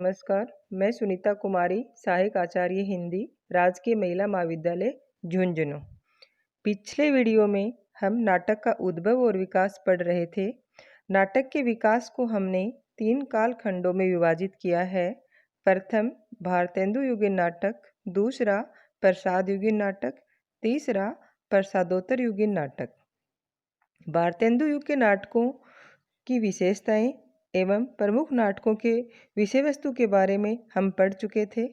नमस्कार, मैं सुनीता कुमारी, सहायक आचार्य हिंदी, राजकीय महिला महाविद्यालय, झुंझुनू। पिछले वीडियो में हम नाटक का उद्भव और विकास पढ़ रहे थे। नाटक के विकास को हमने 3 कालखंडों में विभाजित किया है। प्रथम भारतेंदु युगीन नाटक, दूसरा प्रसाद युगीन नाटक, तीसरा प्रसादोत्तर युगीन नाटक। भारतेंदु युग के नाटकों की विशेषताएं एवं प्रमुख नाटकों के विषय वस्तु के बारे में हम पढ़ चुके थे।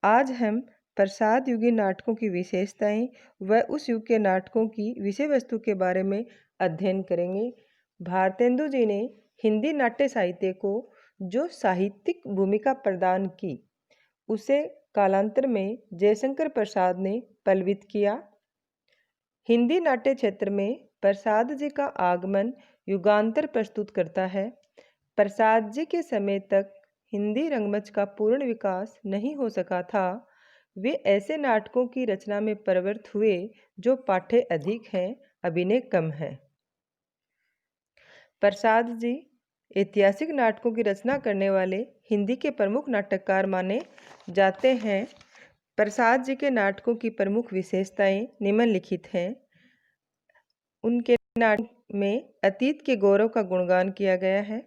आज हम प्रसाद युगीन नाटकों की विशेषताएं व उस युग के नाटकों की विषय वस्तु के बारे में अध्ययन करेंगे। भारतेंदु जी ने हिंदी नाट्य साहित्य को जो साहित्यिक भूमिका प्रदान की, उसे कालांतर में जयशंकर प्रसाद ने पल्लवित किया। हिंदी नाट्य क्षेत्र में प्रसाद जी का आगमन युगांतर प्रस्तुत करता है। प्रसाद जी के समय तक हिंदी रंगमंच का पूर्ण विकास नहीं हो सका था। वे ऐसे नाटकों की रचना में प्रवृत्त हुए जो पाठ्य अधिक हैं, अभिनय कम है। प्रसाद जी ऐतिहासिक नाटकों की रचना करने वाले हिंदी के प्रमुख नाटककार माने जाते हैं। प्रसाद जी के नाटकों की प्रमुख विशेषताएं निम्नलिखित हैं। उनके नाटक में अतीत के गौरव का गुणगान किया गया है,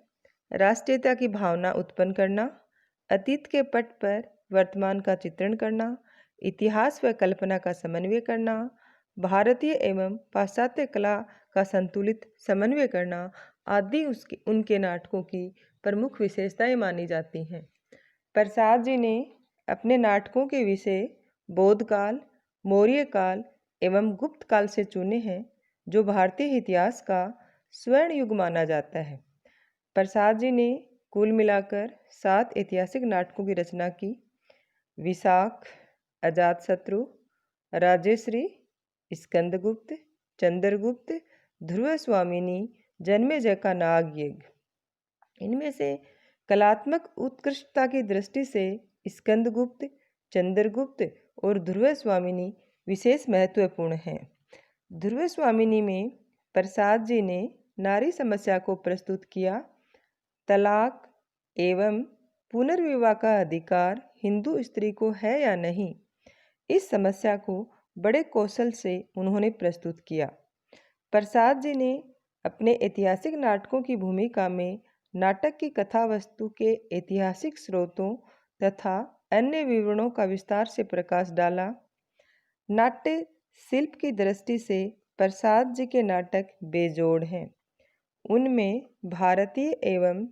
राष्ट्रीयता की भावना उत्पन्न करना, अतीत के पट पर वर्तमान का चित्रण करना, इतिहास व कल्पना का समन्वय करना, भारतीय एवं पाश्चात्य कला का संतुलित समन्वय करना आदि उनके नाटकों की प्रमुख विशेषताएं मानी जाती हैं। प्रसाद जी ने अपने नाटकों के विषय बौद्ध काल, मौर्य काल एवं गुप्त काल से चुने हैं, जो भारतीय इतिहास का स्वर्ण युग माना जाता है। प्रसाद जी ने कुल मिलाकर 7 ऐतिहासिक नाटकों की रचना की। विशाख, अजातशत्रु, राजश्री, स्कंदगुप्त, चंद्रगुप्त, ध्रुव स्वामिनी, जन्मेजय का नाग यज्ञ। इनमें से कलात्मक उत्कृष्टता की दृष्टि से स्कंदगुप्त, चंद्रगुप्त और ध्रुव स्वामिनी विशेष महत्वपूर्ण हैं। ध्रुव स्वामिनी में प्रसाद जी ने नारी समस्या को प्रस्तुत किया। तलाक एवं पुनर्विवाह का अधिकार हिंदू स्त्री को है या नहीं, इस समस्या को बड़े कौशल से उन्होंने प्रस्तुत किया। प्रसाद जी ने अपने ऐतिहासिक नाटकों की भूमिका में नाटक की कथा वस्तु के ऐतिहासिक स्रोतों तथा अन्य विवरणों का विस्तार से प्रकाश डाला। नाट्य शिल्प की दृष्टि से प्रसाद जी के नाटक बेजोड़ हैं। उनमें भारतीय एवं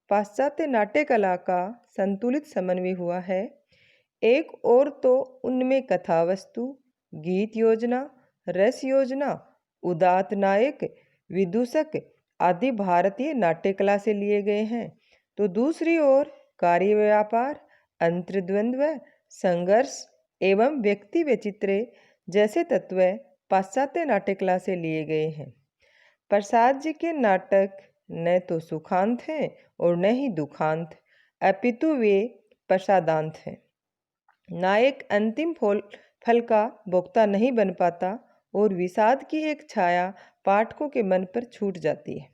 पाश्चात्य नाट्य कला का संतुलित समन्वय हुआ है। एक और तो उनमें कथा वस्तु, गीत योजना, रस योजना, उदात्त नायक, विदूषक आदि भारतीय नाट्य कला से लिए गए हैं, तो दूसरी ओर कार्य व्यापार, अंतर्द्वंद्व, संघर्ष एवं व्यक्ति विचित्र जैसे तत्व पाश्चात्य नाट्य कला से लिए गए हैं। प्रसाद जी के नाटक न तो सुखांत हैं और न ही दुखांत, अपितु वे प्रसादांत हैं। नायक अंतिम फल का भोक्ता नहीं बन पाता और विषाद की एक छाया पाठकों के मन पर छूट जाती है।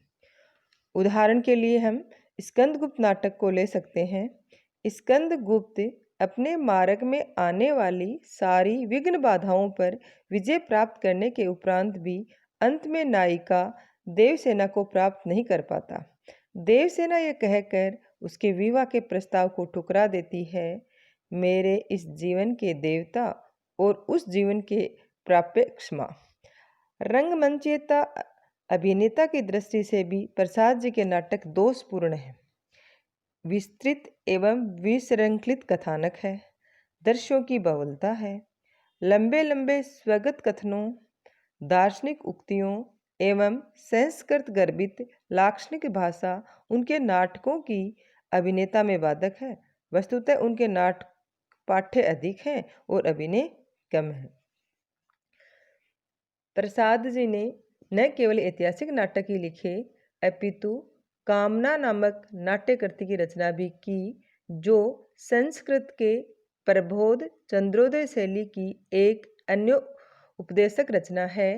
उदाहरण के लिए हम स्कंदगुप्त नाटक को ले सकते हैं। स्कंदगुप्त अपने मार्ग में आने वाली सारी विघ्न बाधाओं पर विजय प्राप्त करने के उपरांत भी अंत में नायिका देवसेना को प्राप्त नहीं कर पाता। देवसेना यह कहकर उसके विवाह के प्रस्ताव को ठुकरा देती है, मेरे इस जीवन के देवता और उस जीवन के प्राप्य क्षमा। रंगमंचीयता अभिनेता की दृष्टि से भी प्रसाद जी के नाटक दोषपूर्ण है। विस्तृत एवं विश्रृंखलित कथानक है, दृश्यों की बहुलता है, लंबे लंबे स्वगत कथनों, दार्शनिक उक्तियों एवं संस्कृत गर्भित लाक्षणिक भाषा उनके नाटकों की अभिनेता में बाधक है। वस्तुतः उनके नाटक पाठ्य अधिक हैं और अभिनय कम है। प्रसाद जी ने न केवल ऐतिहासिक नाटक ही लिखे, अपितु कामना नामक नाट्यकृति की रचना भी की, जो संस्कृत के प्रबोध चंद्रोदय शैली की एक अन्य उपदेशक रचना है।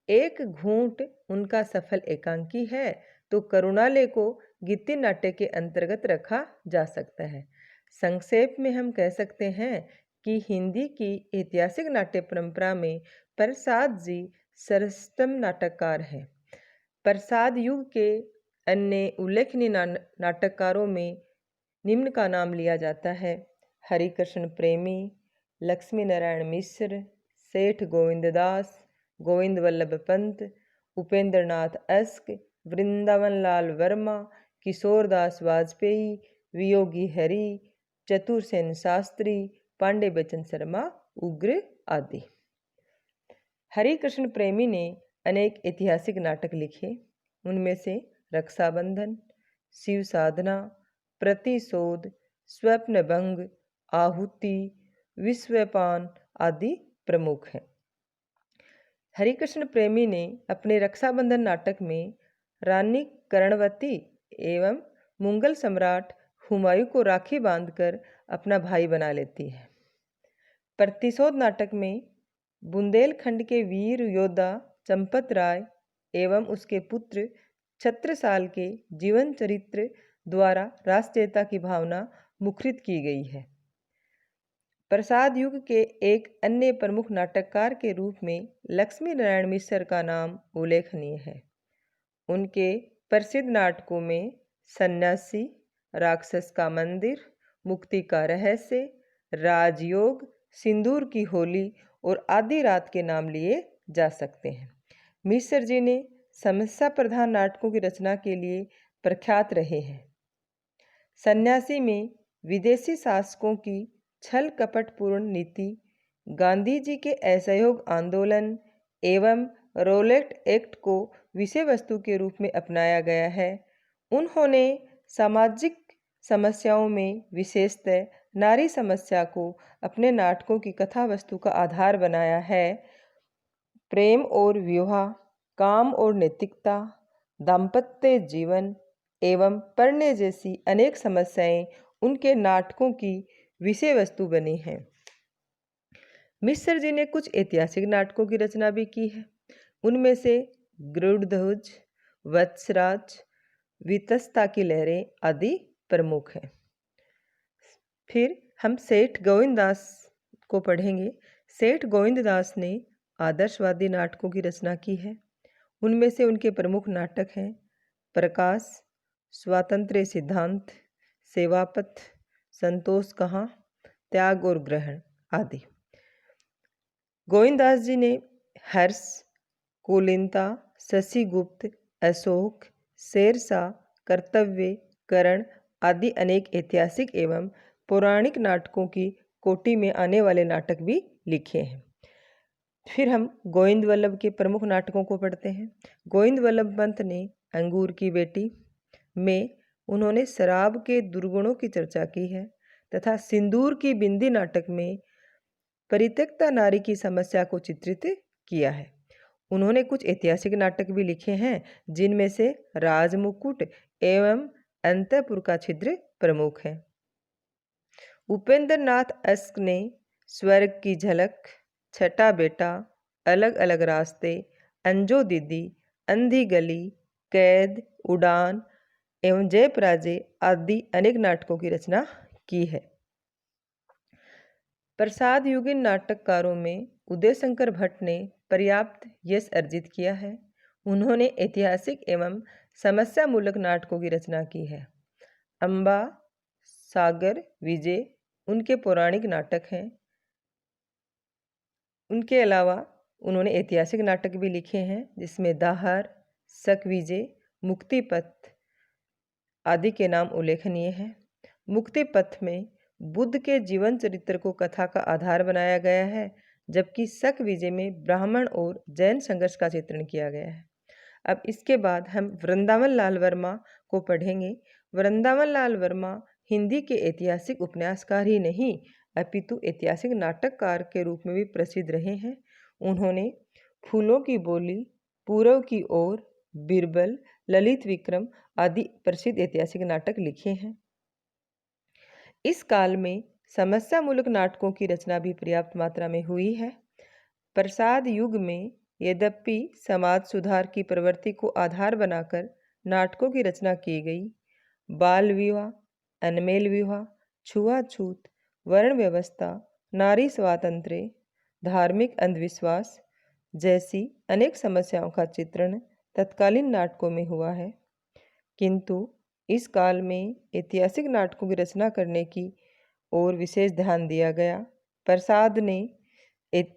एक घूंट उनका सफल एकांकी है तो करुणालय को गीति नाट्य के अंतर्गत रखा जा सकता है। संक्षेप में हम कह सकते हैं कि हिंदी की ऐतिहासिक नाट्य परंपरा में प्रसाद जी सर्वोत्तम नाटककार हैं। प्रसाद युग के अन्य उल्लेखनीय नाटककारों में निम्न का नाम लिया जाता है: हरिकृष्ण प्रेमी, लक्ष्मी नारायण मिश्र, सेठ गोविंददास, गोविंद वल्लभ पंत, उपेंद्र नाथ अस्क, वृंदावन लाल वर्मा, किशोरदास वाजपेयी, वियोगी हरि, चतुरसेन शास्त्री, पांडे बचन शर्मा, उग्र आदि। हरिकृष्ण प्रेमी ने अनेक ऐतिहासिक नाटक लिखे। उनमें से रक्षाबंधन, शिव साधना, प्रतिशोध, स्वप्नभंग, आहुति, विश्वपान आदि प्रमुख हैं। हरिकृष्ण प्रेमी ने अपने रक्षाबंधन नाटक में रानी कर्णवती एवं मुगल सम्राट हुमायूं को राखी बांधकर अपना भाई बना लेती है। प्रतिशोध नाटक में बुंदेलखंड के वीर योद्धा चंपत राय एवं उसके पुत्र छत्रसाल के जीवन चरित्र द्वारा राष्ट्रीयता की भावना मुखरित की गई है। प्रसाद युग के एक अन्य प्रमुख नाटककार के रूप में लक्ष्मी नारायण मिश्र का नाम उल्लेखनीय है। उनके प्रसिद्ध नाटकों में सन्यासी, राक्षस का मंदिर, मुक्ति का रहस्य, राजयोग, सिंदूर की होली और आधी रात के नाम लिए जा सकते हैं। मिश्र जी ने समस्या प्रधान नाटकों की रचना के लिए प्रख्यात रहे हैं। सन्यासी में विदेशी शासकों की छल कपटपूर्ण नीति, गांधी जी के असहयोग आंदोलन एवं रोलेट एक्ट को विषय वस्तु के रूप में अपनाया गया है। उन्होंने सामाजिक समस्याओं में विशेषतः नारी समस्या को अपने नाटकों की कथा वस्तु का आधार बनाया है। प्रेम और विवाह, काम और नैतिकता, दाम्पत्य जीवन एवं पढ़ने जैसी अनेक समस्याएं उनके नाटकों की विषय वस्तु बनी हैं। मिश्र जी ने कुछ ऐतिहासिक नाटकों की रचना भी की है। उनमें से गरुड़ध्वज, वत्सराज, वितस्ता की लहरें आदि प्रमुख हैं। फिर हम सेठ गोविंददास को पढ़ेंगे। सेठ गोविंददास ने आदर्शवादी नाटकों की रचना की है। उनमें से उनके प्रमुख नाटक हैं प्रकाश, स्वातंत्र्य सिद्धांत, सेवापथ, संतोष कहाँ, त्याग और ग्रहण आदि। गोविंददास जी ने हर्ष, कुलीनता, शशिगुप्त, अशोक, शेरशाह, कर्तव्य, करण आदि अनेक ऐतिहासिक एवं पौराणिक नाटकों की कोटि में आने वाले नाटक भी लिखे हैं। फिर हम गोविंद वल्लभ के प्रमुख नाटकों को पढ़ते हैं। गोविंद वल्लभ पंत ने अंगूर की बेटी में उन्होंने शराब के दुर्गुणों की चर्चा की है तथा सिंदूर की बिंदी नाटक में परित्यक्ता नारी की समस्या को चित्रित किया है। उन्होंने कुछ ऐतिहासिक नाटक भी लिखे हैं जिनमें से राजमुकुट एवं अंतपुर का छिद्र प्रमुख है। उपेंद्र नाथ अस्क ने स्वर्ग की झलक, छठा बेटा, अलग अलग रास्ते, अंजो दीदी, अंधी गली, कैद, उड़ान एवं जय पराजय आदि अनेक नाटकों की रचना की है। प्रसाद युगीन नाटककारों में उदय शंकर भट्ट ने पर्याप्त यश अर्जित किया है। उन्होंने ऐतिहासिक एवं समस्यामूलक नाटकों की रचना की है। अम्बा, सागर, विजय उनके पौराणिक नाटक हैं। उनके अलावा उन्होंने ऐतिहासिक नाटक भी लिखे हैं जिसमें दाहर, शक विजय, मुक्तिपथ आदि के नाम उल्लेखनीय हैं। मुक्तिपथ में बुद्ध के जीवन चरित्र को कथा का आधार बनाया गया है, जबकि शक विजय में ब्राह्मण और जैन संघर्ष का चित्रण किया गया है। अब इसके बाद हम वृंदावन लाल वर्मा को पढ़ेंगे। वृंदावन लाल वर्मा हिंदी के ऐतिहासिक उपन्यासकार ही नहीं अपितु ऐतिहासिक नाटककार के रूप में भी प्रसिद्ध रहे हैं। उन्होंने फूलों की बोली, पूरब की ओर, बीरबल, ललित विक्रम आदि प्रसिद्ध ऐतिहासिक नाटक लिखे हैं। इस काल में समस्यामूलक नाटकों की रचना भी पर्याप्त मात्रा में हुई है। प्रसाद युग में यद्यपि समाज सुधार की प्रवृत्ति को आधार बनाकर नाटकों की रचना की गई। बाल विवाह, अनमेल विवाह, छुआछूत, वर्ण व्यवस्था, नारी स्वातंत्र्य, धार्मिक अंधविश्वास जैसी अनेक समस्याओं का चित्रण तत्कालीन नाटकों में हुआ है। किंतु इस काल में ऐतिहासिक नाटकों की रचना करने की ओर विशेष ध्यान दिया गया। प्रसाद ने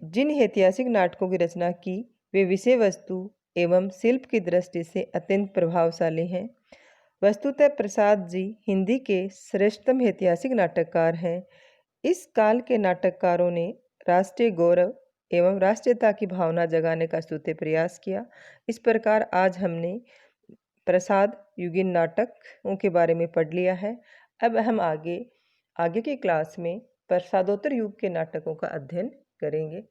जिन ऐतिहासिक नाटकों की रचना की वे विषय वस्तु एवं शिल्प की दृष्टि से अत्यंत प्रभावशाली हैं। वस्तुतः प्रसाद जी हिंदी के श्रेष्ठतम ऐतिहासिक नाटककार हैं। इस काल के नाटककारों ने राष्ट्रीय गौरव एवं राष्ट्रीयता की भावना जगाने का स्तुत्य प्रयास किया। इस प्रकार आज हमने प्रसाद युगीन नाटकों के बारे में पढ़ लिया है। अब हम आगे की क्लास में प्रसादोत्तर युग के नाटकों का अध्ययन करेंगे।